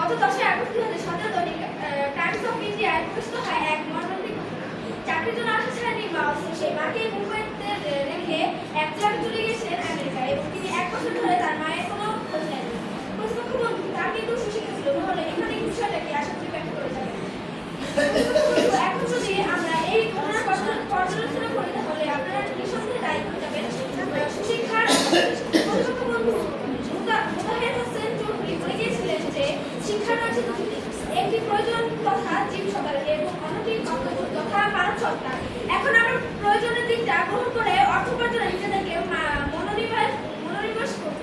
গত 10 আগস্ট 2017 তারিখে Times of ইন্ডিয়ায় প্রকাশিত হয় এক মর্মান্তিক চাকরির জন্য আসা ছেলেটি মাউস সেই মাকে মুম্বাইতে রেখে এক জায়গায় চলে গেছেন আমেরিকায় এবং তিনি 1 বছর ধরে তার মায়ের কোনো খোঁজ নেননি। প্রতিপক্ষ বন্ধু তার কিন্তু সুশিক্ষিত ছিল, তাহলে এখানে এই বিষয়টা কি আশা করি ব্যাখ্যা করে যাবেন। এখন যদি আমরা এই ঘটনার পর্যালোচনা করি তাহলে আপনারা নিঃসন্দেহে দায়ী হয়ে যাবেন সুশিক্ষার প্রতিপক্ষ বন্ধু মুজাহিদ হোসেন চৌধুরী বলে গিয়েছিলেন যে শিক্ষার রয়েছে দুটি দিক, একটি প্রয়োজন তথা জীবসত্তা এবং অন্যটি অর্থবোধ তথা মানব সত্তা। এখন আমরা প্রয়োজনের দিকটা গ্রহণ করে অর্থ উপার্জনে নিজেদেরকে মনোনিবেশ করব,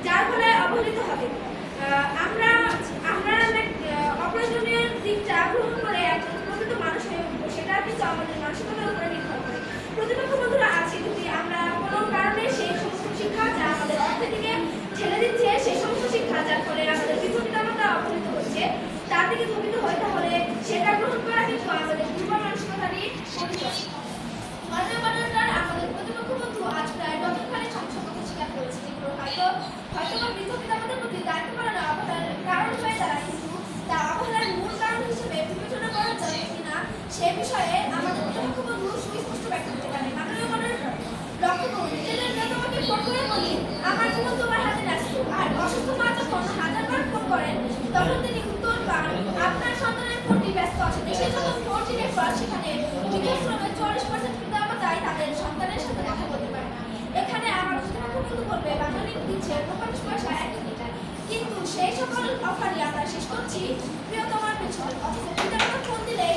যার ফলে অবহেলিত হবে। আমরা অপ্রয়োজনীয় দিকটা গ্রহণ করে একজন প্রকৃত মানুষ হয়ে উঠবো, সেটা কিন্তু আমাদের মানসিকতার উপরে নির্ভর করে। প্রতিপক্ষ বন্ধুরা আছে যদি আমরা কোনো কারণে সেই সমস্ত শিক্ষা যা আমাদের অর্থের দিকে ঠেলে দিচ্ছে, সেই সমস্ত শিক্ষা যার ফলে আমাদের পিতামাতা অবহেলিত হচ্ছে, তার দিকে ধাবিত হয়, তাহলে সেটা গ্রহণ করা কিন্তু আমাদের দুর্বল মানসিকতারই পরিচয়। আমাদের প্রতিপক্ষ বন্ধু আজ প্রায় ডজনখানেক সমস্যার কথা স্বীকার করেছে, যেগুলো হয়তো বৃদ্ধ পিতামাতার প্রতি দায়িত্ব পালনে অবহেলার কারণ হয়ে দাঁড়ায়, কিন্তু তা অবহেলার মূল কারণ হিসেবে বিবেচনা করা যায় কিনা সে বিষয়ে আমাদের প্রতিপক্ষ বন্ধু সুস্পষ্ট ব্যাখ্যা দিতে পারে। মাননীয় মডারেটর, লক্ষ্য করুন, নিজেদের নেতাকে ফোন করে বলি আমার জীবন তোমার হাতে ন্যস্ত, আর অসুস্থ মা যখন হাজারবার ফোন করেন তখন তিনি উত্তর পান আপনার সন্তানের ফোনটি ব্যস্ত আছে। দেশে যখন 4G নেটওয়ার্ক, সেখানে বৃদ্ধাশ্রমের 40% পিতামাতাই তাদের সন্তানের সাথে কথা বলতে পারে না। এখানে আমার প্রতিপক্ষ বন্ধু বলবে বাঙালি দিচ্ছে 45 পয়সা 1 লিটার, কিন্তু সেই সকল অফারই আমরা শেষ করছি প্রিয়তমার পেছনে, অথচ পিতামাতা ফোন দিলে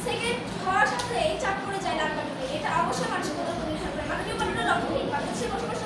সেকেন্ড হওয়ার সাথেই চাপ পড়ে যায় লাল বাতিতে। এটা অবশ্যই মানসিকতার উপর নির্ভর করে। মাননীয় মডারেটর, লক্ষ্য করুন, বাংলাদেশে বসবাস